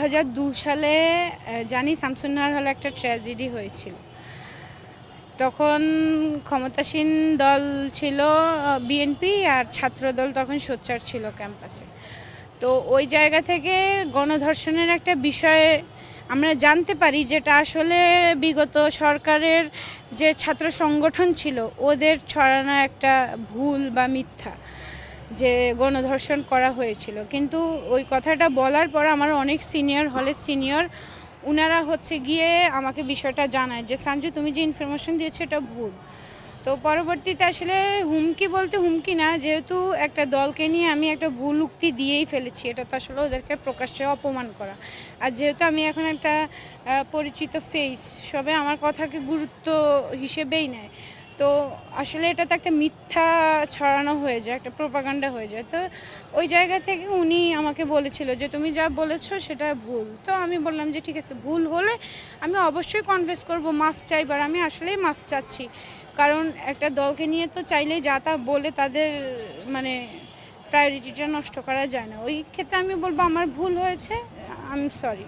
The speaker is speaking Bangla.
2002 সালে জানি শামসুন্নাহার হলে একটা ট্র্যাজেডি হয়েছিল। তখন ক্ষমতাসীন দল ছিল বিএনপি, আর ছাত্রদল তখন সোচ্চার ছিল ক্যাম্পাসে। তো ওই জায়গা থেকে গণধর্ষণের একটা বিষয় আমরা জানতে পারি, যেটা আসলে বিগত সরকারের যে ছাত্র সংগঠন ছিল ওদের ছড়ানো একটা ভুল বা মিথ্যা, যে গণধর্ষণ করা হয়েছিল। কিন্তু ওই কথাটা বলার পর আমার অনেক সিনিয়র, হলের সিনিয়র, ওনারা গিয়ে আমাকে বিষয়টা জানায় যে সঞ্জু তুমি যে ইনফরমেশন দিয়েছো এটা ভুল। তো পরবর্তীতে আসলে হুমকি বলতে হুমকি না, যেহেতু একটা দলকে নিয়ে আমি একটা ভুল উক্তি দিয়েই ফেলেছি, এটা তো আসলে ওদেরকে প্রকাশ্যে অপমান করা। আর যেহেতু আমি এখন একটা পরিচিত ফেস, সবাই আমার কথাকে গুরুত্ব হিসেবেই নেয়। তো আসলে এটা তো একটা মিথ্যা ছড়ানো হয়ে যায়, একটা প্রোপাগান্ডা হয়ে যায়। তো ওই জায়গা থেকে উনি আমাকে বলেছিল যে তুমি যা বলেছো সেটা ভুল। তো আমি বললাম যে ঠিক আছে, ভুল হলে আমি অবশ্যই কনফেস করব, মাফ চাইবার। আমি আসলেই মাফ চাচ্ছি, কারণ একটা দলকে নিয়ে তো চাইলেই যা তা বলে তাদের মানে প্রায়োরিটিটা নষ্ট করা যায় না। ওই ক্ষেত্রে আমি বলবো আমার ভুল হয়েছে, আই এম সরি।